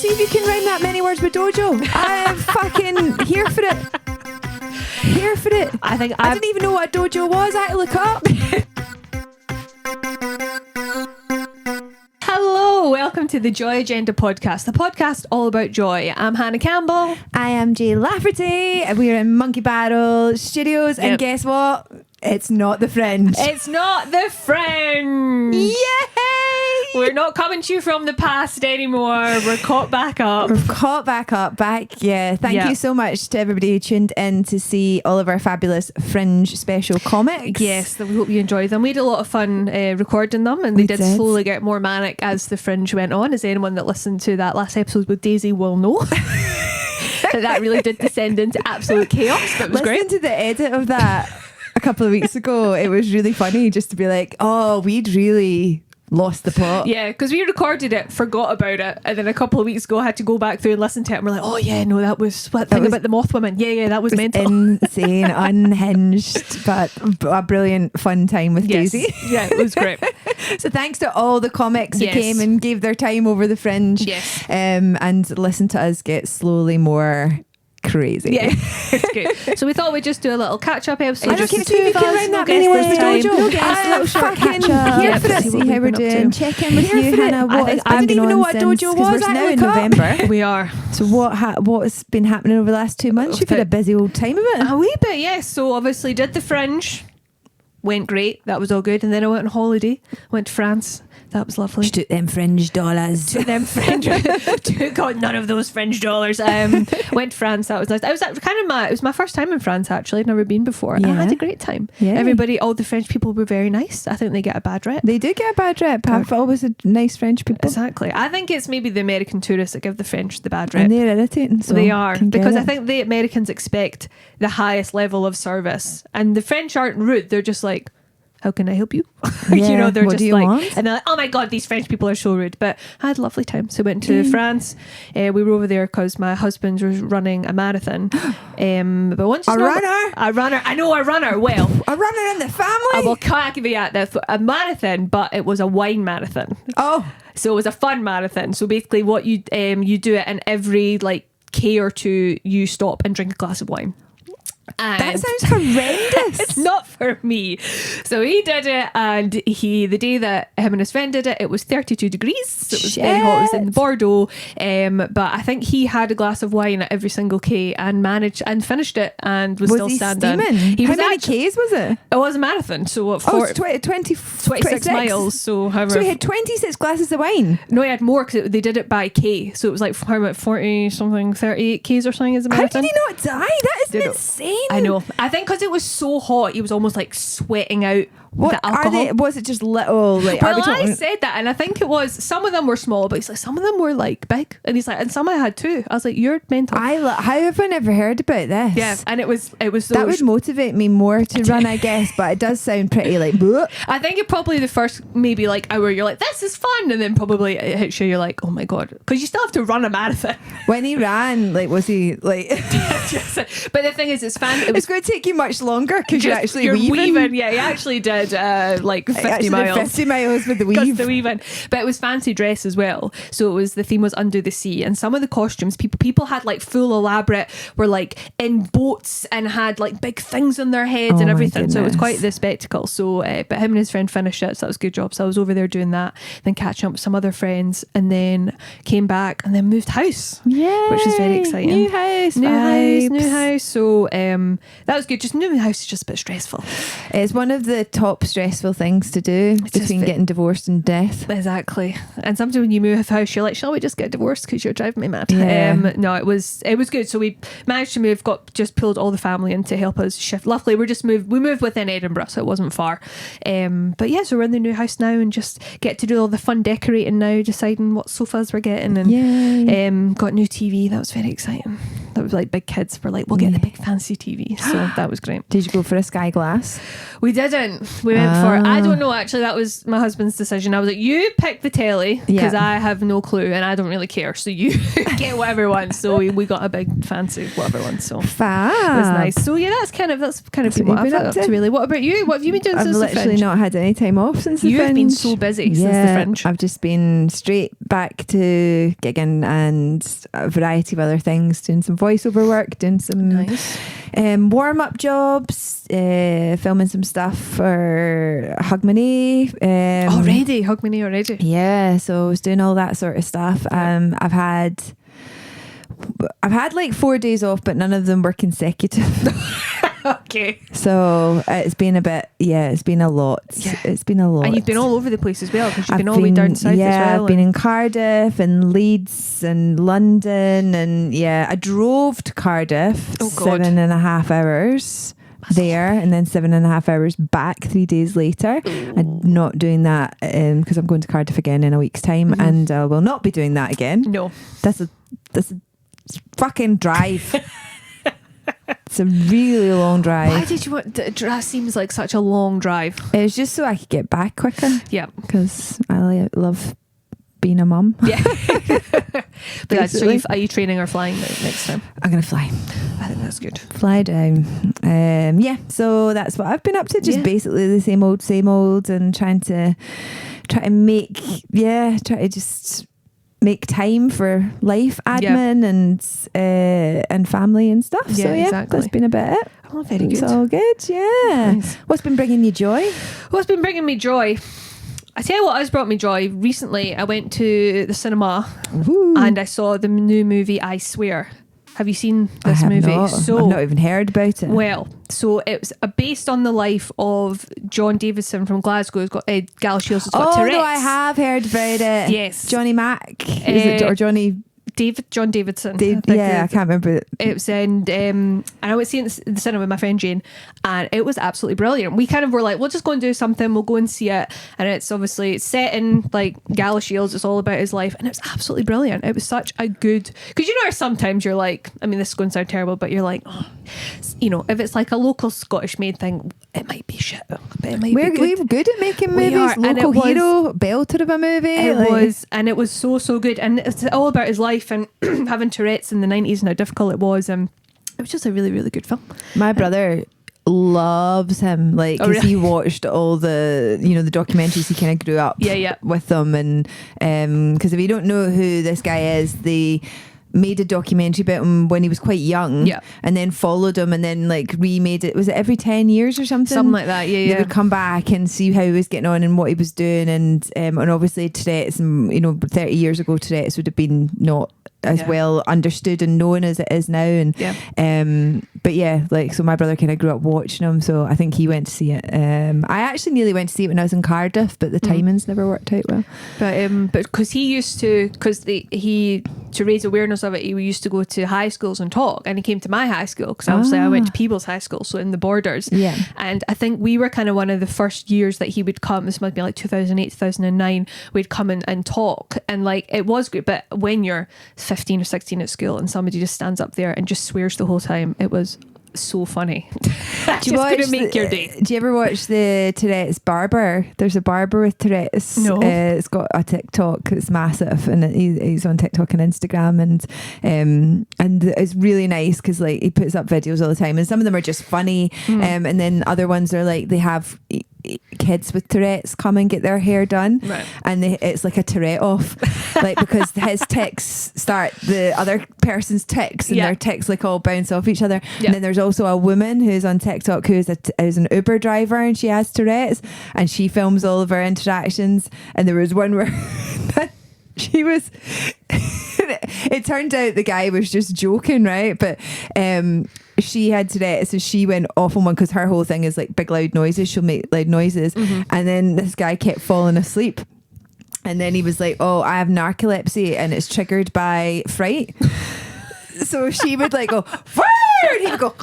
see if you can rhyme that many words with dojo. I am fucking here for it. Here for it. I didn't even know what a dojo was. I had to look up. Hello, welcome to the Joy Agenda podcast, the podcast all about joy. I'm Hannah Campbell. I am Jay Lafferty. We're in Monkey Barrel Studios, and guess what? It's not the Fringe. It's not the Fringe. Yay! We're not coming to you from the past anymore. We're caught back up. Yeah. Thank you so much to everybody who tuned in to see all of our fabulous Fringe special comics. Yes, we hope you enjoyed them. We had a lot of fun recording them, and they did slowly get more manic as the Fringe went on, as anyone that listened to that last episode with Daisy will know. that really did descend into absolute chaos, but it was great. Listen to the edit of that a couple of weeks ago. It was really funny just to be like, oh, we'd really lost the plot. Yeah, because we recorded it, forgot about it, and then a couple of weeks ago I had to go back through and listen to it, and we're like, oh yeah, no, that was that thing about the moth woman. Yeah, that was mental. Insane, unhinged, but a brilliant fun time with Daisy. Yeah, it was great. So thanks to all the comics who came and gave their time over the Fringe, and listened to us get slowly more crazy. Yeah, it's good. So we thought we'd just do a little catch-up episode. I don't see if you can rhyme that many words with dojo. No guests, a little short catch-up. Here for it. See how we're doing. Check in with you, Hannah. I didn't even know what dojo was. We're now in November. We are. So what's been happening over the last 2 months? You've had a busy old time of it. A wee bit, yes. So obviously did the Fringe. Went great. That was all good. And then I went on holiday. Went to France. That was lovely. Took them Fringe dollars. Took none of those Fringe dollars. Went to France. That was nice. It was my first time in France, actually. I'd never been before. Yeah. I had a great time. Yeah. Everybody, all the French people were very nice. I think they get a bad rep. They do get a bad rep. I've always had nice French people. Exactly. I think it's maybe the American tourists that give the French the bad rep. And they're irritating. So they are. Because I think the Americans expect the highest level of service. And the French aren't rude. They're just like, how can I help you? Yeah, they're what just do you like, want? and they're like, oh my God, these French people are so rude. But I had a lovely time. So I went to France. We were over there because my husband was running a marathon. But once a runner. I know a runner. Well, a runner in the family. I will caveat that a marathon, but it was a wine marathon. Oh, so it was a fun marathon. So basically, what you do it, and every like K or two, you stop and drink a glass of wine. That sounds horrendous. It's not for me. So he did it, and the day that him and his friend did it, it was 32 degrees. So it was very hot. It was in Bordeaux. But I think he had a glass of wine at every single K and managed and finished it and was still standing. Steaming? How many Ks was it? It was a marathon. So what? 26 miles. So however. So he had 26 glasses of wine. No, he had more because they did it by K. So it was like how about 40 something, 38 Ks or something as a marathon. How did he not die? That is insane. I know. I think because it was so hot, he was almost like sweating out the alcohol. Was it just little? Like, I said that, and I think it was. Some of them were small, but he's like, some of them were like big, and he's like, and some I had too. I was like, you're mental. How have I never heard about this? Yeah, and it was. That would motivate me more to run, I guess. But it does sound pretty like. Bleh. I think it probably the first maybe like hour you're like, this is fun, and then probably it hits you. You're like, oh my God, because you still have to run a marathon. When he ran, like, was he like? But the thing is, it's going to take you much longer because you're weaving. Yeah, he actually did like 50 miles. 50 miles with the weaving. But it was fancy dress as well. So it was, the theme was under the sea, and some of the costumes people had like full elaborate, were like in boats and had like big things on their heads and everything. So it was quite the spectacle. So but him and his friend finished it, so that was a good job. So I was over there doing that, then catching up with some other friends, and then came back and then moved house. Yeah, which was very exciting. New house. So that was good. Just moving house is just a bit stressful. It's one of the top stressful things to do between getting divorced and death. Exactly. And sometimes when you move house, you're like, shall we just get divorced because you're driving me mad? Yeah. No, it was good. So we managed to move, just pulled all the family in to help us shift. Luckily, we moved within Edinburgh, so it wasn't far. But yeah, so we're in the new house now and just get to do all the fun decorating now, deciding what sofas we're getting, and got new TV. That was very exciting. like big kids were like, we'll get the big fancy TV. So that was great. Did you go for a Sky Glass? We didn't. We went for, I don't know, actually, that was my husband's decision. I was like, you pick the telly, because I have no clue and I don't really care. So you get whatever one. So we got a big fancy whatever one. So Fab. It was nice. So yeah, that's kind of been what I've been up to really. What about you? What have you been doing since the Fringe? I've literally not had any time off since the Fringe. You've been so busy since the Fringe. I've just been straight back to gigging and a variety of other things, doing some voiceover work, doing some warm-up jobs, filming some stuff for Hogmanay. Already? Yeah, so I was doing all that sort of stuff. I've had like 4 days off, but none of them were consecutive. Okay. So it's been a bit, it's been a lot. Yeah. It's been a lot. And you've been all over the place as well, because you've been all the way down south as well. Yeah, I've been in Cardiff and Leeds and London, and I drove to Cardiff 7.5 hours there, and then 7.5 hours back 3 days later. I'm not doing that because I'm going to Cardiff again in a week's time, and I will not be doing that again. No. That's a fucking drive. It's a really long drive. Why did you want that? Seems like such a long drive. It was just so I could get back quicker. Yeah, because I love being a mum. Yeah. But so are you training or flying next time? I'm gonna fly. I think that's good. Fly down. So that's what I've been up to. Just basically the same old, and trying to just make time for life admin and family and stuff. Yeah, so exactly. That's been a bit it. Oh, very good. It's all good. Yeah. Nice. What's been bringing you joy? What's been bringing me joy? I tell you what has brought me joy. Recently, I went to the cinema and I saw the new movie I Swear. Have you seen this movie? Not. So I've not even heard about it. Well, so it's based on the life of John Davidson from Glasgow. He's got Gal Shields has got Tourette's. No, I have heard about it. Yes, Johnny Mac is it, or Johnny? John Davidson. I can't remember it. It was and I went seeing the cinema with my friend Jane, and it was absolutely brilliant. We kind of were like, we'll just go and do something, we'll go and see it, and it's set in like Gal Shields. It's all about his life, and it's absolutely brilliant. It was such a good, because you know sometimes you're like, I mean, this is going to sound terrible, but you're like, if it's like a local Scottish made thing, it might be shit, but it might be good. We're good at making movies. Local hero, belter of a movie. It was so good, and it's all about his life and having Tourette's in the 90s and how difficult it was. It was just a really, really good film. My brother loves him, because he watched all the the documentaries. He kind of grew up with them, and because if you don't know who this guy is, they made a documentary about him when he was quite young, and then followed him, and then remade it. Was it every 10 years or something like that? They would come back and see how he was getting on and what he was doing, and obviously Tourette's, 30 years ago Tourette's would have been not as well understood and known as it is now, and so my brother kind of grew up watching him, so I think he went to see it. I actually nearly went to see it when I was in Cardiff, but the timings never worked out well. But because he used to, to raise awareness of it, he used to go to high schools and talk, and he came to my high school, because obviously I went to Peebles High School, so in the Borders, and I think we were kind of one of the first years that he would come. This must be like 2008, 2009. We'd come and talk, and it was great. But when you're 15 or 16 at school and somebody just stands up there and just swears the whole time, it was so funny. Do you ever watch the Tourette's barber? There's a barber with Tourette's. No. It's got a TikTok that's massive, and he's on TikTok and Instagram, and it's really nice because he puts up videos all the time, and some of them are just funny, and then other ones are they have kids with Tourette's come and get their hair done, and it's like a Tourette off, because his tics start the other person's tics, and their tics all bounce off each other. And then there's also a woman who's on TikTok who's an Uber driver, and she has Tourette's, and she films all of her interactions. And there was one where she was it turned out the guy was just joking, right? But she had Tourette's, so she went off on one, because her whole thing is big loud noises. She'll make loud noises, and then this guy kept falling asleep, and then he was like, "Oh, I have narcolepsy, and it's triggered by fright." So she would go, "Fire!" and he'd go.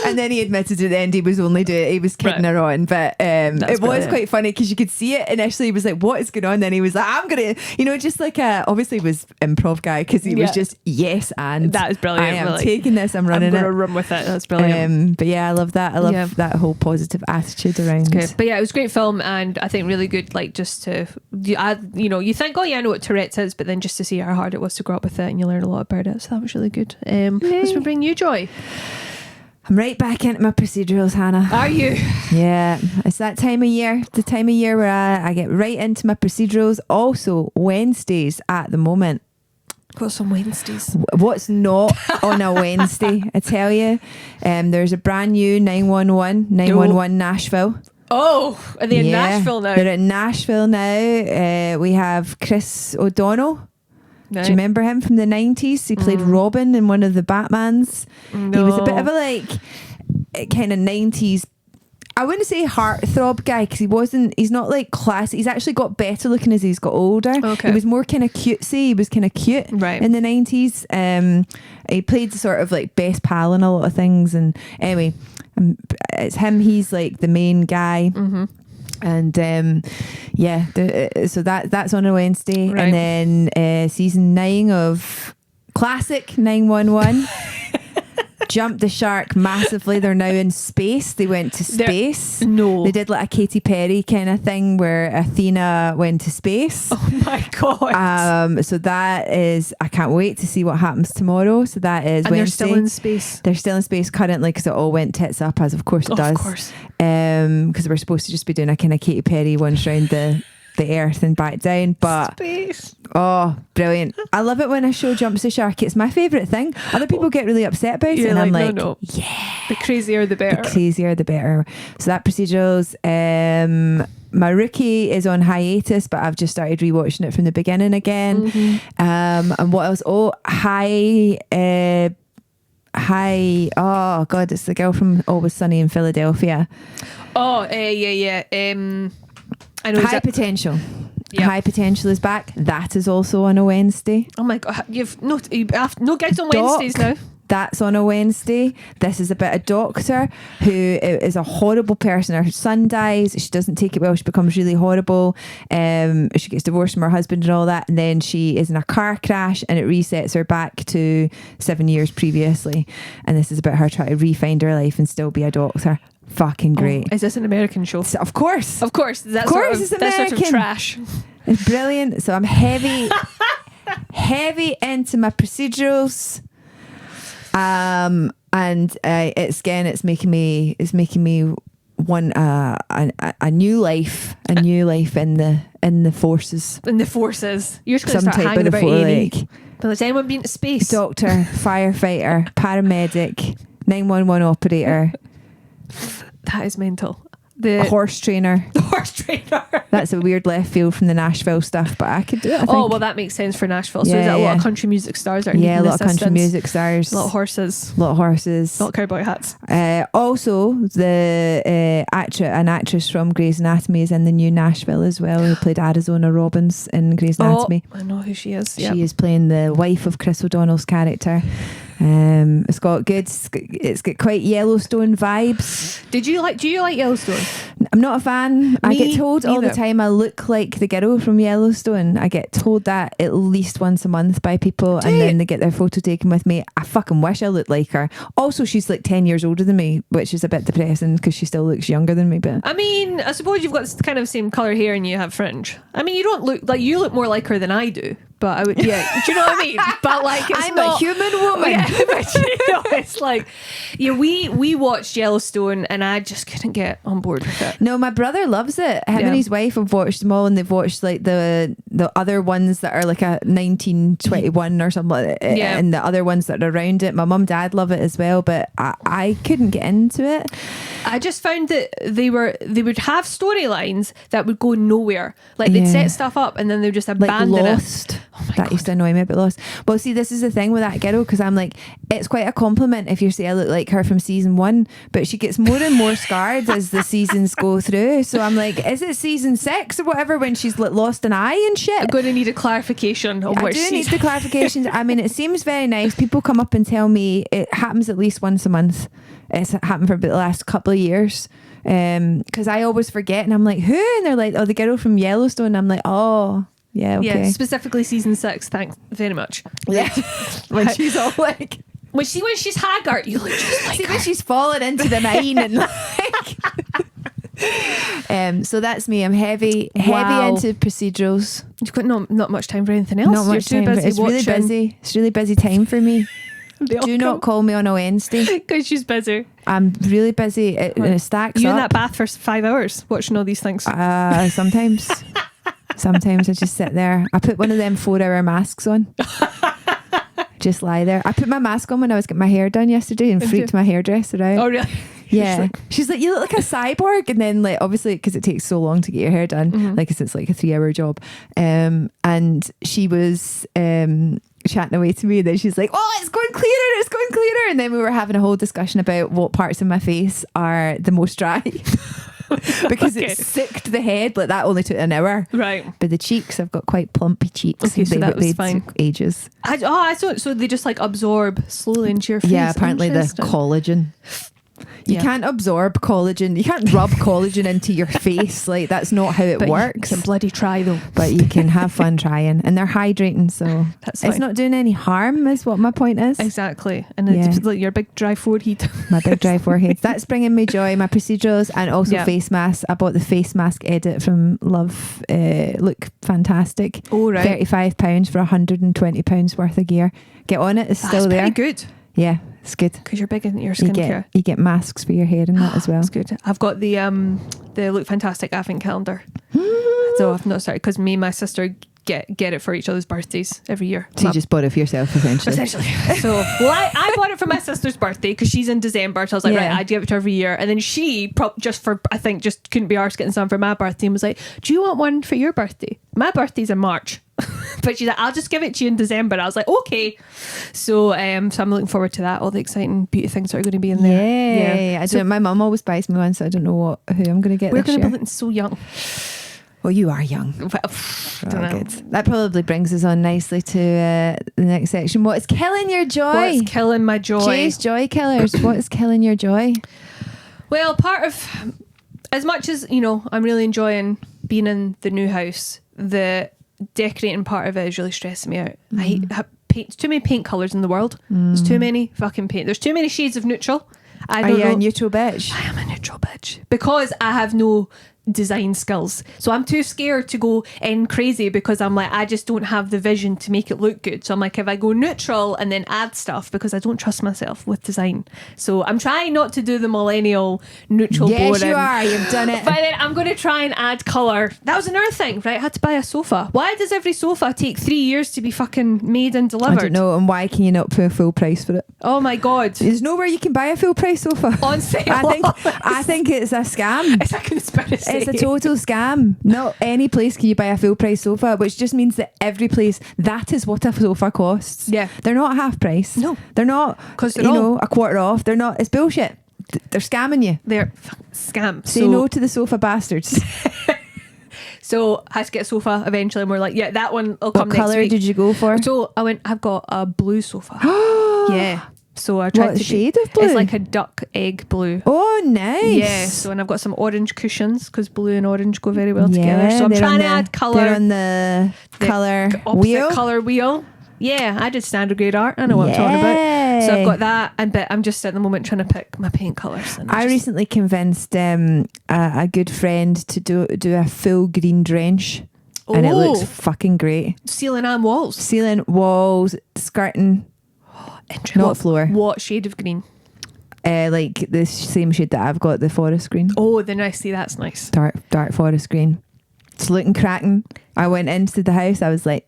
And then he admitted at the end he was kidding her on, but it was quite funny because you could see it initially. He was like, what is going on? Then he was like, I'm gonna, just like obviously he was improv guy because he was just yes, and that is brilliant. I am taking this, I'm running I'm gonna run with it. That's brilliant. But yeah, I love that. I love that whole positive attitude around. But yeah, it was a great film, and I think really good, like, just to you think, oh yeah, I know what Tourette's is, but then just to see how hard it was to grow up with it, and you learn a lot about it, so that was really good. What's been bringing you joy? I'm right back into my procedurals, Hannah. Are you? Yeah, it's that time of year, where I get right into my procedurals. Also Wednesdays at the moment. What's on Wednesdays? What's not on a Wednesday? I tell you, there's a brand new 911 Nashville. Oh, are they in Nashville now? They're in Nashville now. We have Chris O'Donnell. Right. Do you remember him from the 90s? He played Robin in one of the Batmans. No. He was a bit of a kind of 90s, I wouldn't say heartthrob guy, because he's not like classic. He's actually got better looking as he's got older. Okay. He was more kind of cutesy. He was kind of cute in the 90s. He played sort of like best pal in a lot of things. And anyway, it's him. He's like the main guy. Mm-hmm. And so that's on a Wednesday. Right. And then season 9 of classic 911 jumped the shark massively. They're now in space. They went to space. They did like a Katy Perry kind of thing where Athena went to space. Oh my god. So that is, I can't wait to see what happens tomorrow. So that is and Wednesday. They're still in space. They're still in space currently because it all went tits up, as of course it does. Of course. Because we're supposed to just be doing a kind of Katy Perry once round the earth and back down, but space. Oh, brilliant. I love it when a show jumps the shark. It's my favourite thing. Other people get really upset about it, and I'm like, no. Yeah, the crazier the better. The crazier the better. So that procedurals. My Rookie is on hiatus, but I've just started rewatching it from the beginning again. Mm-hmm. And what else? Hi. Oh god, it's the girl from Always Sunny in Philadelphia. Yeah. I know. High Potential. Yep. High Potential is back. That is also on a Wednesday. Oh my god, you have no gigs on Wednesdays now. That's on a Wednesday. This is about a doctor who is a horrible person. Her son dies. She doesn't take it well. She becomes really horrible. She gets divorced from her husband and all that. And then she is in a car crash and it resets her back to 7 years previously. And this is about her trying to re-find her life and still be a doctor. Fucking great. Is this an American show? Of course. Of course. It's American. That sort of trash. It's brilliant. So I'm heavy into my procedurals. And it's making me want a new life in the forces. In the forces. You're just going to start hanging about A&E. But has anyone been to space? Doctor, firefighter, paramedic, 911 operator. That is mental. A horse trainer. The horse trainer. That's a weird left field from the Nashville stuff, but I could do it. I think. Well, that makes sense for Nashville. So is that a lot of country music stars? A lot of country music stars. A lot of horses. A lot of horses. A lot of cowboy hats. Also, an actress from Grey's Anatomy is in the new Nashville as well, who played Arizona Robbins in Grey's Anatomy. I know who she is. She is playing the wife of Chris O'Donnell's character. It's got quite Yellowstone vibes. Do you like Yellowstone? I'm not a fan. I get told all the time I look like the girl from Yellowstone. I get told that at least once a month by people, and then they get their photo taken with me. I fucking wish I looked like her. Also, she's like 10 years older than me, which is a bit depressing because she still looks younger than me. But I mean, I suppose you've got kind of the same colour hair and you have fringe. I mean, you look more like her than I do. But I would, do you know what I mean? But like, I'm a human woman. Yeah, but it's like, we watched Yellowstone and I just couldn't get on board with it. No, my brother loves it. Him and his wife have watched them all, and they've watched like the other ones that are like a 1921 or something like that, and the other ones that are around it. My mum and dad love it as well, but I couldn't get into it. I just found that they would have storylines that would go nowhere. Like they'd set stuff up and then they'd just abandon Lost. it. Oh my that used to annoy me about Lost. Well, see, this is the thing with that girl, because I'm like, it's quite a compliment if you say I look like her from season 1, but she gets more and more scarred as the seasons go through. So I'm like, is it season 6 or whatever when she's lost an eye and shit? I'm going to need a clarification on what I do need the clarifications. I mean, it seems very nice. People come up and tell me it happens at least once a month. It's happened for about the last couple of years. Because I always forget and I'm like, who? And they're like, oh, the girl from Yellowstone. And I'm like, oh, yeah, okay. Yeah, specifically season 6. Thanks very much. Yeah. When she's all like, when she's haggard, you look just like see her. when she's fallen into the mine and like. So that's me. I'm heavy into procedurals. You've got not much time for anything else. Not much time. It's really busy. It's really busy time for me. Do not call me on a Wednesday because she's busy. I'm really busy. It stacks you up. in that bath for 5 hours watching all these things? Sometimes. Sometimes I just sit there. I put one of them 4-hour masks on. Just lie there. I put my mask on when I was getting my hair done yesterday and freaked my hairdresser out. Oh, really? Yeah. She's like, you look like a cyborg. And then, like, obviously, because it takes so long to get your hair done, like, 'cause it's like a 3-hour job. And she was chatting away to me. And then she's like, oh, it's going clearer. And then we were having a whole discussion about what parts of my face are the most dry. Because it sicked the head. Like, that only took an hour. Right. But the cheeks, I've got quite plumpy cheeks. Okay, so that was fine. Took ages. I thought so. They just like absorb slowly into your face. Yeah, apparently the collagen. You can't absorb collagen. You can't rub collagen into your face. Like, that's not how it works. You can bloody try though. But you can have fun trying. And they're hydrating, so it's not doing any harm is what my point is. Exactly. And it's like your big dry forehead. My big dry forehead. That's bringing me joy. My procedurals and also face masks. I bought the face mask edit from Love. Look fantastic. Oh, right. £35 for £120 worth of gear. Get on it. It's still there. That's pretty good. Yeah, it's good. Because you're big into your skincare. You get masks for your hair and that as well. That's good. I've got the Look Fantastic advent calendar. So I've not started because me and my sister get it for each other's birthdays every year. So you just bought it for yourself essentially. So I bought it for my sister's birthday because she's in December. So I was like, right, I'd give it to her every year. And then she just couldn't be arsed getting some for my birthday and was like, do you want one for your birthday? My birthday's in March. But she's like, I'll just give it to you in December. I was like, okay. So I'm looking forward to that. All the exciting beauty things that are going to be in there. Yeah. My mum always buys me one, so I don't know who I'm going to get. We're going to be so young. Well, you are young. Good. That probably brings us on nicely to the next section. What is killing your joy? What's killing my joy? Jay's joy killers. What is killing your joy? Well, part of, as much as, I'm really enjoying being in the new house, the decorating part of it is really stressing me out. I hate paint. Too many paint colours in the world. There's too many fucking paint. There's too many shades of neutral. Are you a neutral bitch? I am a neutral bitch because I have no design skills, so I'm too scared to go in crazy because I'm like, I just don't have the vision to make it look good. So I'm like, if I go neutral and then add stuff, because I don't trust myself with design, so I'm trying not to do the millennial neutral. Yes, boring. you are. You've done it. But then I'm going to try and add colour. That was another thing, right? I had to buy a sofa. Why does every sofa take 3 years to be fucking made and delivered? I don't know. And why can you not pay a full price for it? Oh my god, there's nowhere you can buy a full price sofa on sale. I think it's a scam. It's a conspiracy. It's a total scam. Not any place can you buy a full price sofa, which just means that every place, that is what a sofa costs. Yeah, they're not half price. No, they're not. Because they're a quarter off. They're not. It's bullshit. They're scamming you. They're scam. Say no to the sofa bastards. So I had to get a sofa eventually, and we're like, yeah, that one will come next week. What colour did you go for? So I went, I've got a blue sofa. Yeah. So I tried what shade of blue? It's like a duck egg blue. Oh, nice. Yeah. So, and I've got some orange cushions because blue and orange go very well together. So I'm trying to add colour. They're on the colour wheel. Colour wheel. Yeah, I did standard grade art. I know what I'm talking about. So I've got that, but I'm just at the moment trying to pick my paint colours. I recently convinced a good friend to do a full green drench. And it looks fucking great. Ceiling and walls. Ceiling, walls, skirting. Not floor. What shade of green? Like the same shade that I've got, the forest green. Oh, then I see, that's nice. Dark forest green. It's looking cracking. I went into the house, I was like,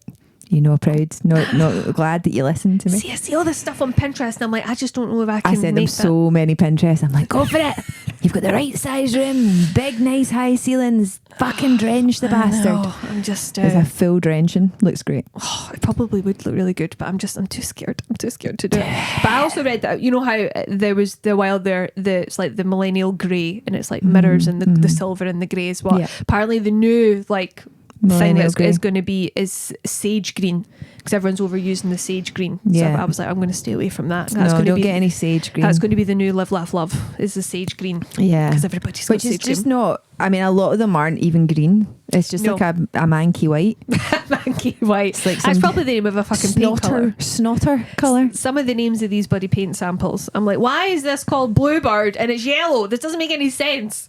proud, not glad that you listened to me. See, I see all this stuff on Pinterest and I'm like, I just don't know if I can I sent them so many Pinterest. I'm like, go for it. You've got the right size room, big, nice, high ceilings. Fucking drench the bastard. I'm just... There's a full drenching. Looks great. Oh, it probably would look really good, but I'm too scared. I'm too scared to do it. But I also read that, you know how there was the while there, it's like the millennial grey, and it's like mirrors and the silver and the grey as well. Yeah. Apparently the new like thing that's is going to be is sage green, because everyone's overusing the sage green. Yeah. So I was like, I'm going to stay away from that. That's no, don't get any sage green. That's going to be the new live, laugh, love, is the sage green. Yeah. Because everybody's Which is just not, I mean, a lot of them aren't even green. It's just like a manky white. Manky white. It's like that's probably the name of a fucking paint colour. Snotter colour. Some of the names of these bloody paint samples, I'm like, why is this called Bluebird and it's yellow? This doesn't make any sense.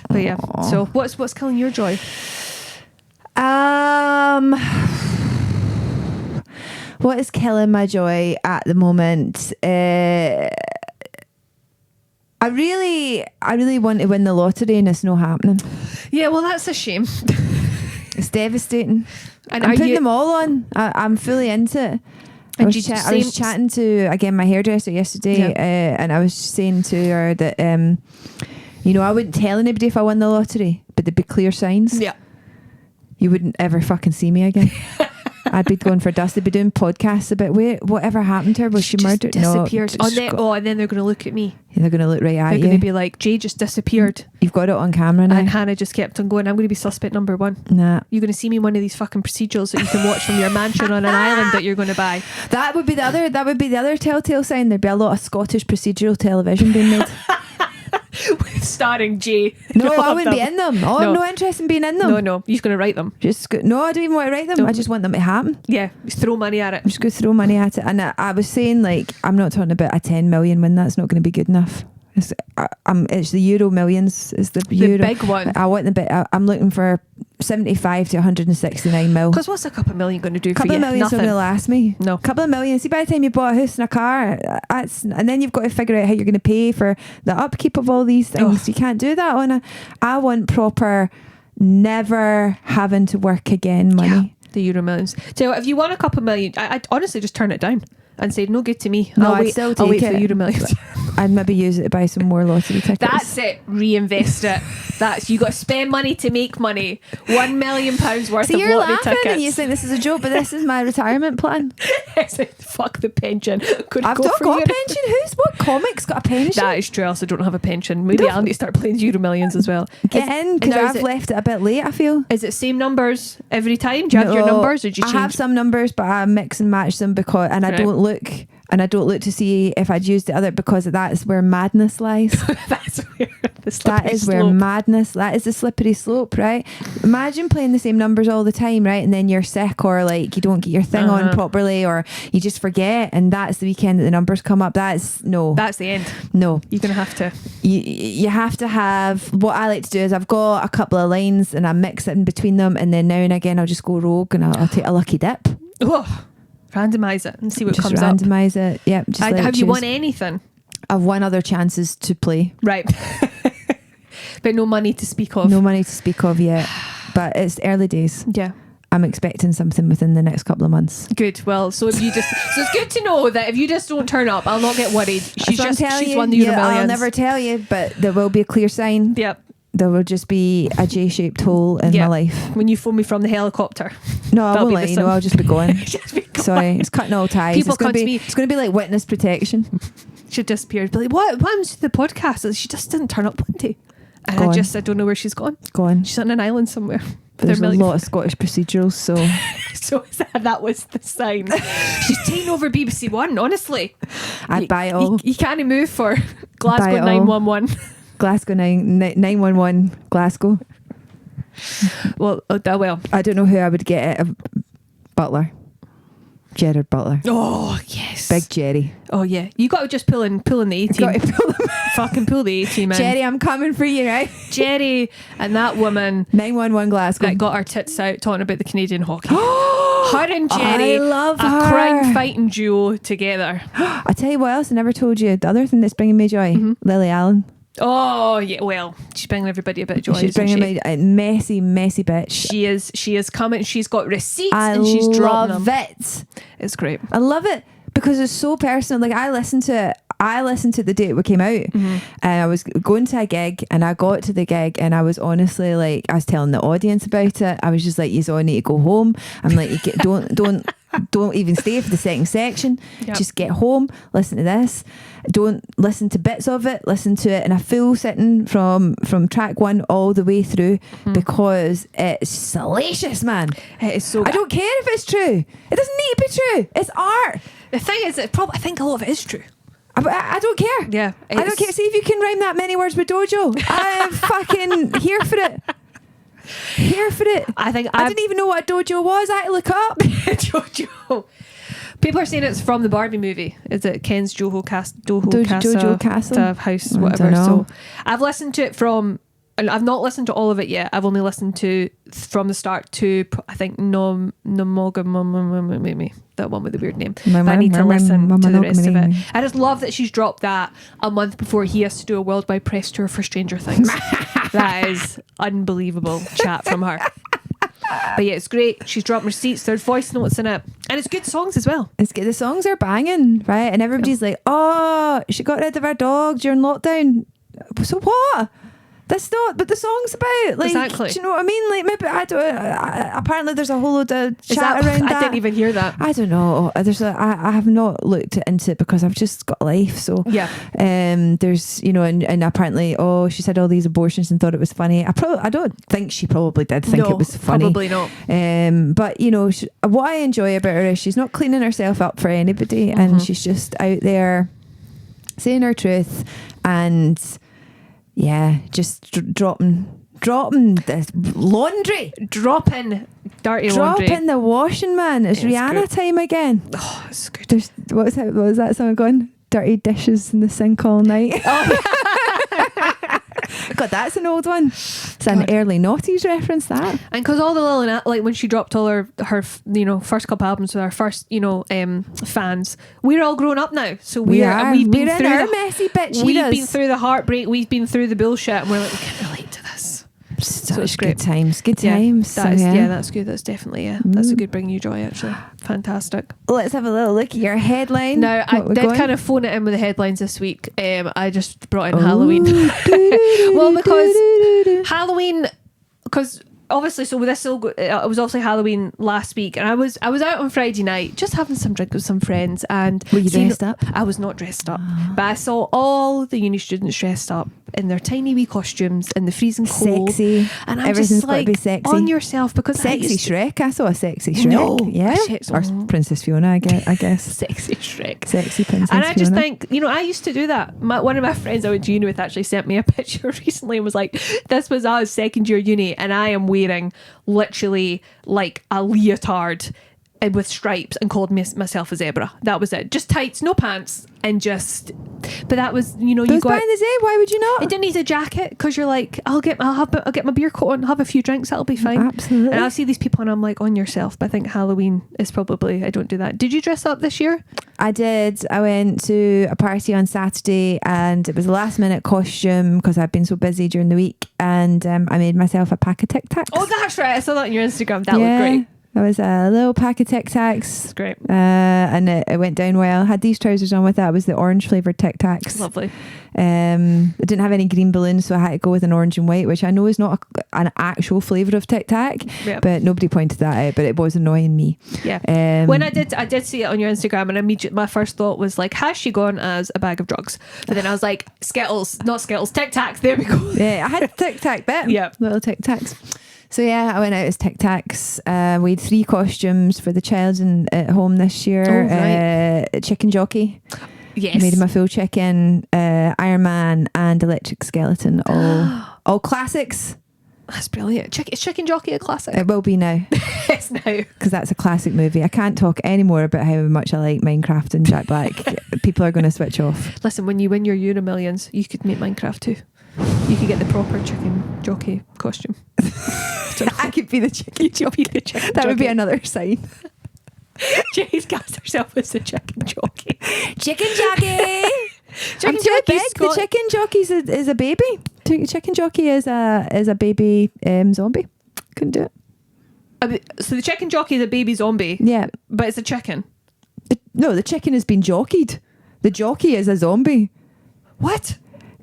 But yeah, so what's killing your joy? What is killing my joy at the moment? I really want to win the lottery and it's not happening. Yeah, well, that's a shame. It's devastating. And I'm putting them all on. I'm fully into it. I was chatting to, again, my hairdresser yesterday, and I was saying to her that I wouldn't tell anybody if I won the lottery, but there'd be clear signs. Yeah. You wouldn't ever fucking see me again. I'd be going for dust. They'd be doing podcasts about, wait, whatever happened to her? Was she murdered? Disappeared. No, and then they're going to look at me. Yeah, they're going to look right at you. They're going to be like, Jay just disappeared. You've got it on camera now. And Hannah just kept on going, I'm going to be suspect number one. Nah. You're going to see me in one of these fucking procedurals that you can watch from your mansion on an island that you're going to buy. That would be the other telltale sign. There'd be a lot of Scottish procedural television being made. Starring Jay. No, I wouldn't be in them. No. I'm no interest in being in them. No, you're just going to write them. No, I don't even want to write them. No. I just want them to happen. Yeah, just throw money at it. I'm just going to throw money at it. And I was saying, like, I'm not talking about a 10 million win. That's not going to be good enough. It's the Euro millions. It's the big one. I want the bit. I'm looking for 75 to 169 mil. Because what's a couple of million going to do for you? A couple of million's not going to last me. No. A couple of million. See, by the time you bought a house and a car, and then you've got to figure out how you're going to pay for the upkeep of all these things. You can't do that on I want proper, never having to work again money. Yeah, the Euro millions. So if you won a couple of million, I'd honestly just turn it down and say, no good to me. I'll wait for the Euro millions. I'd maybe use it to buy some more lottery tickets. That's it. Reinvest it. You got to spend money to make money. £1 million worth of lottery tickets. You're laughing and you think this is a joke, but this is my retirement plan. Fuck the pension. I've not got a pension. What comic's got a pension? That is true. I also don't have a pension. Maybe I'll need to start playing Euro Millions as well. Get in, because I've left it a bit late, I feel. Is it same numbers every time? Do you have your numbers, or do you change? I have some numbers, but I mix and match them I don't look. And I don't look to see if I'd used the other, because that's where madness lies. That's where the slippery slope. That is the slippery slope, right? Imagine playing the same numbers all the time, right? And then you're sick, or like you don't get your thing on properly, or you just forget, and that's the weekend that the numbers come up. That's the end. No. You're going to have to. You have to have, what I like to do is I've got a couple of lines and I mix it in between them, and then now and again I'll just go rogue and I'll take a lucky dip. Oh. Randomise it and see what just comes up. Randomise it. Yep. Have you won anything? I've won other chances to play. Right. But no money to speak of. No money to speak of yet. But it's early days. Yeah. I'm expecting something within the next couple of months. Good. Well, so if you just, so it's good to know that if you just don't turn up, I'll not get worried. She's won the Euro Millions. I'll never tell you, but there will be a clear sign. Yep. There will just be a J-shaped hole in my life. When you phone me from the helicopter. No, I won't let you know. I'll just be going. Sorry, it's cutting all ties. People come to me. It's going to be like witness protection. She disappeared. Be like, what happened to the podcast? She just didn't turn up one day. And I don't know where she's gone. She's on an island somewhere. But there's a lot of Scottish procedurals, so that was the sign. She's taking over BBC One, honestly. I'd buy it all. You can't move for Glasgow 911. Glasgow 911 Glasgow. Well, I don't know who I would get at Butler. Gerard Butler. Oh yes, big Jerry. Oh yeah, you got to just pull in the A-team. Fucking pull the A-team in. Jerry, I'm coming for you, right? Jerry and that woman 911 Glasgow that got her tits out talking about the Canadian hockey. Her and Jerry, I love a her. crime fighting duo together. I tell you what else I never told you. The other thing that's bringing me joy, Lily Allen. Oh yeah, well, she's bringing everybody a bit of joy. She's bringing me a messy bitch. She is coming. She's got receipts and she's dropping them. I love it. It's great. I love it because it's so personal. Like I listened to the day it came out, and I was going to a gig, and I got to the gig, and I was honestly like, I was telling the audience about it. I was just like, you all need to go home. I'm like, you don't even stay for the second section. Yep. Just get home, listen to this. Don't listen to bits of it. Listen to it in a full sitting from track 1 all the way through, because it's salacious, man. It is so good. I don't care if it's true. It doesn't need to be true. It's art. The thing is, I think a lot of it is true. I don't care. Yeah, I don't care. See if you can rhyme that many words with dojo. I'm fucking here for it. Here for it. I didn't even know what a dojo was. I had to look up. Dojo. People are saying it's from the Barbie movie. Is it Ken's Dojo Castle house, whatever? So I've listened to it from. I've not listened to all of it yet. I've only listened to from the start to, I think, Nomogami, that one with the weird name. But I need to listen to the rest of it. I just love that she's dropped that a month before he has to do a worldwide press tour for Stranger Things. That is unbelievable chat from her. But yeah, it's great. She's dropped receipts. There's voice notes in it, and it's good songs as well. It's good. The songs are banging, right? And everybody's like, "Oh, she got rid of her dog during lockdown." So what? That's not what the song's about. Like, exactly. Do you know what I mean? Like, maybe I don't. Apparently, there's a whole load of chat around that. I didn't even hear that. I don't know. I have not looked into it because I've just got life. So yeah. There's and apparently, she said all these abortions and thought it was funny. I don't think she probably did think it was funny. Probably not. But what I enjoy about her is she's not cleaning herself up for anybody, and she's just out there saying her truth and. Yeah, just dropping this laundry. Dropping dirty laundry. Dropping the washing, man. It's Rihanna good. Time again. Oh, it's good. What was that song going? Dirty dishes in the sink all night. Oh. God, that's an old one. It's an early noughties reference, that. And because all the little, like when she dropped all her first couple albums with our first fans, we're all grown up now, so we've been through our messy bitch. We've been through the heartbreak, we've been through the bullshit, and we're like, we can relate to this. So it's great. Good times. That's good. That's definitely that's a good bringing you joy, actually. Fantastic. Let's have a little look at your headline. Now, I did kind of phone it in with the headlines this week. I just brought in Halloween. Well, because Halloween, because obviously, so this will go, it was obviously Halloween last week, and I was out on Friday night just having some drink with some friends. And were you dressed up? I was not dressed up, but I saw all the uni students dressed up in their tiny wee costumes in the freezing cold. Sexy. And I'm just like, be sexy. On yourself, because sexy Shrek. I saw a sexy Shrek. No, yeah, or Princess Fiona. I guess. Sexy Shrek. Sexy Princess Fiona. And I just Fiona. think, I used to do that. One of my friends I went to uni with actually sent me a picture recently and was like, "This was us second year uni, and I am wearing literally like a leotard with stripes and called myself a zebra." That was it. Just tights, no pants, and just. But that was, you got buying the zeb. Why would you not? It didn't need a jacket, because you're like, I'll get my beer coat on, have a few drinks, that'll be fine. Absolutely. And I'll see these people and I'm like, on yourself. But I think Halloween is probably, I don't do that. Did you dress up this year? I did. I went to a party on Saturday, and it was a last minute costume because I've been so busy during the week, and I made myself a pack of Tic Tacs. Oh, that's right. I saw that on your Instagram. That looked great. It was a little pack of Tic Tacs. It's great. And it went down well. I had these trousers on with that. It was the orange flavoured Tic Tacs. Lovely. I didn't have any green balloons, so I had to go with an orange and white, which I know is not an actual flavour of Tic Tac, but nobody pointed that out, but it was annoying me. Yeah. When I did see it on your Instagram, and immediately my first thought was like, has she gone as a bag of drugs? But then I was like, not Skittles, Tic Tacs, there we go. Yeah, I had a Tic Tac bit. Yeah. Little Tic Tacs. So yeah, I went out as Tic Tacs. We had 3 costumes for the child at home this year. Oh, right. Chicken Jockey. Yes. Made him a full chicken, Iron Man, and Electric Skeleton. All classics. That's brilliant. Is Chicken Jockey a classic? It will be now. It's now. Because that's a classic movie. I can't talk anymore about how much I like Minecraft and Jack Black. People are going to switch off. Listen, when you win your Euro Millions, you could make Minecraft too. You could get the proper Chicken Jockey costume. I could be the Chicken Jockey. That would be another sign. Jay's cast herself as the Chicken Jockey. Chicken Jockey! Chicken I'm too Jockey's big. The Chicken Jockey is a baby. Chicken Jockey is a baby zombie. Couldn't do it. So the Chicken Jockey is a baby zombie. Yeah, but it's a chicken. No, the chicken has been jockeyed. The jockey is a zombie. What?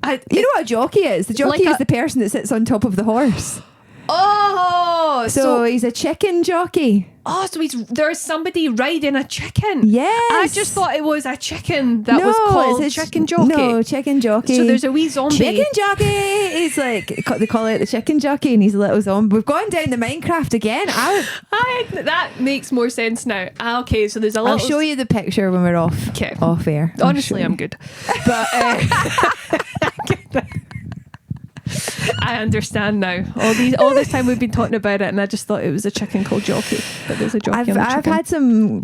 You know what a jockey is? The jockey like is the person that sits on top of the horse. Oh, So he's a chicken jockey. Oh, so there's somebody riding a chicken. Yes. I just thought it was a chicken that was called Chicken Jockey. No, Chicken Jockey. So there's a wee zombie. Chicken Jockey. He's like, they call it the Chicken Jockey, and he's a little zombie. We've gone down the Minecraft again. That makes more sense now. Okay, so there's a little... I'll show you the picture when we're off air. Honestly, I'm good. But... I understand now. All this time we've been talking about it, and I just thought it was a chicken called Jockey, but there's a jockey. I've had some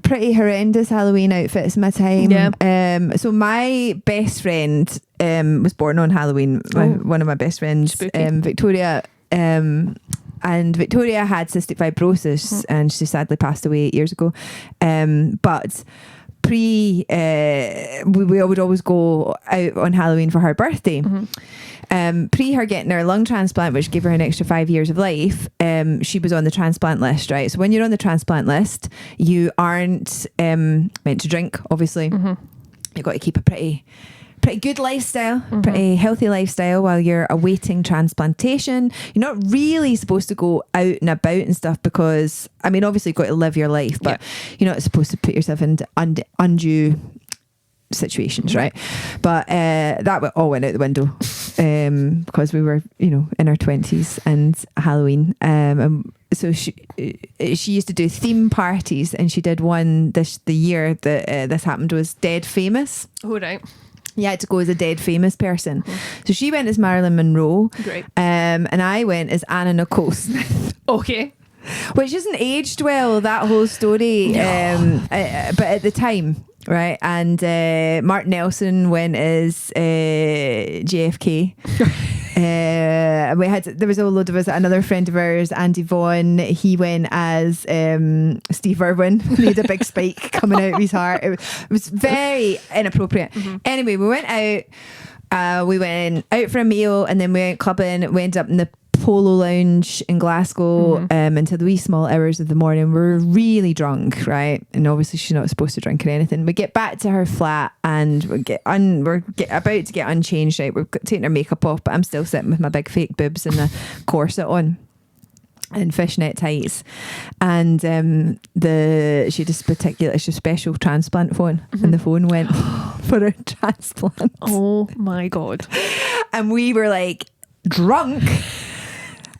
pretty horrendous Halloween outfits in my time. Yeah. So my best friend was born on Halloween. One of my best friends, Victoria. And Victoria had cystic fibrosis, and she sadly passed away 8 years ago. But we would always go out on Halloween for her birthday. Pre her getting her lung transplant, which gave her an extra 5 years of life, she was on the transplant list, right? So when you're on the transplant list, you aren't meant to drink, obviously. You've got to keep a pretty good lifestyle, pretty healthy lifestyle while you're awaiting transplantation. You're not really supposed to go out and about and stuff because, I mean, obviously you've got to live your life, but you're not supposed to put yourself into undue situations, right? But that all went out the window because we were, in our 20s and Halloween. And so she used to do theme parties, and she did one the year that this happened was Dead Famous. Oh, right. You had to go as a dead famous person. So she went as Marilyn Monroe. Great. And I went as Anna Nicole Smith. Okay. Which isn't aged well, that whole story. No. But at the time, right? And Mark Nelson went as JFK. There was a load of us. Another friend of ours, Andy Vaughan, he went as Steve Irwin. He had a big spike coming out of his heart. It was very inappropriate. Anyway, we went out. We went out for a meal, and then we went clubbing. We ended up in the Polo Lounge in Glasgow until the wee small hours of the morning. We're really drunk, right? And obviously she's not supposed to drink or anything. We get back to her flat, and we're about to get unchanged, right? We're taking our makeup off, but I'm still sitting with my big fake boobs and the corset on and fishnet tights. And she had a special transplant phone, and the phone went for a transplant. Oh my God. And we were like drunk.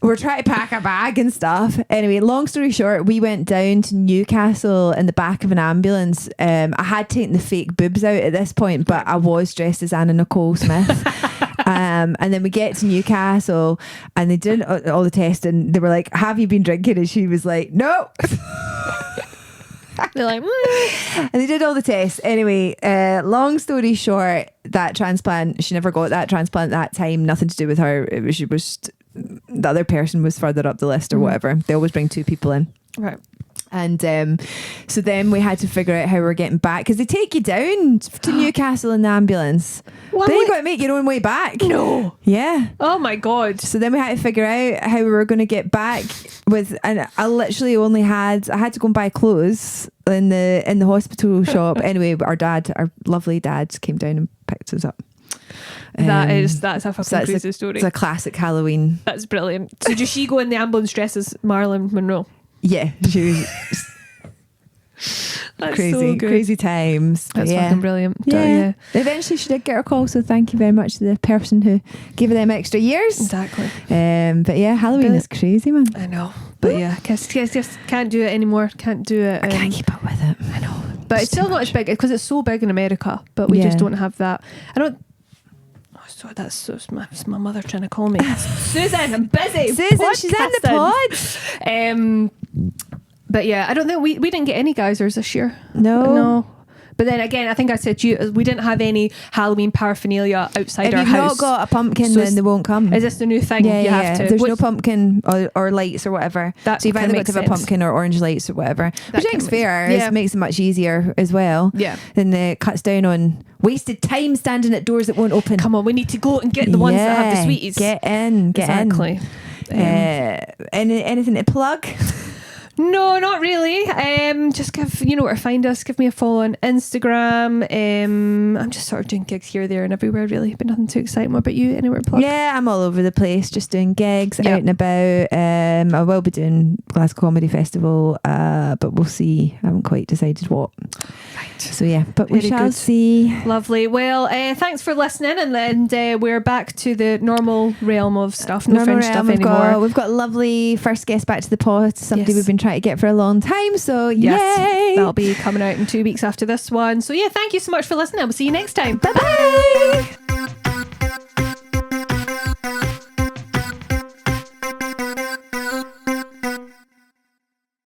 We're trying to pack a bag and stuff. Anyway, long story short, we went down to Newcastle in the back of an ambulance. I had taken the fake boobs out at this point, but I was dressed as Anna Nicole Smith. And then we get to Newcastle, and they did all the tests, and they were like, "Have you been drinking?" And she was like, "No." They're like, and they did all the tests. Anyway, long story short, that transplant, she never got that transplant that time. Nothing to do with her. She was the other person was further up the list or whatever. They always bring two people in, right? And so then we had to figure out how we were getting back, because they take you down to Newcastle in the ambulance. Then you've got to make your own way back. No. Yeah. Oh my God. So then we had to figure out how we were going to get back and I literally I had to go and buy clothes in the hospital shop. Anyway, our lovely dad came down and picked us up. That's a fucking crazy story. It's a classic Halloween. That's brilliant. So did she go in the ambulance dressed as Marilyn Monroe? Yeah, she was. That's crazy, so good. Crazy times. That's fucking brilliant. Yeah. Eventually she did get her call, so thank you very much to the person who gave her them extra years. Exactly. But yeah, Halloween is crazy, man. I know. But yeah, just can't do it anymore. Can't do it. I can't keep up with it. I know. But it's still not as big because it's so big in America, but we just don't have that. I don't. So that's my mother trying to call me. Susan, I'm busy. Susan, she's in the pod. But yeah, I don't think we didn't get any geysers this year. No. But then again, I think I said to you, we didn't have any Halloween paraphernalia outside our If house. you've not got a pumpkin, So then they won't come. Is this the new thing? Yeah, You have to. If there's Which- no pumpkin or lights or whatever. That So you've either kinda got to have makes a sense. pumpkin or orange lights or whatever. Which I think's fair. Yeah. It makes it much easier as well. Yeah. Then it cuts down on wasted time standing at doors that won't open. Come on, we need to go and get the ones that have the sweeties. Get in. Exactly. Anything to plug? No, not really. Just give, you know where to find us. Give me a follow on Instagram. I'm just sort of doing gigs here, there, and everywhere, really, but nothing too exciting. What about you? Anywhere to plug? Yeah, I'm all over the place, just doing gigs Yeah. out and about. I will be doing Glasgow Comedy Festival, but we'll see. I haven't quite decided what. Right. So yeah, but we Very shall good. see. Lovely. Well, thanks for listening, and we're back to the normal realm of stuff. No Fringe stuff anymore. We've got a lovely first guest back to the pod. Somebody Yes. we've been trying to get for a long time. So yay! That'll be coming out in 2 weeks after this one. So yeah, thank you so much for listening. We'll see you next time. Bye bye.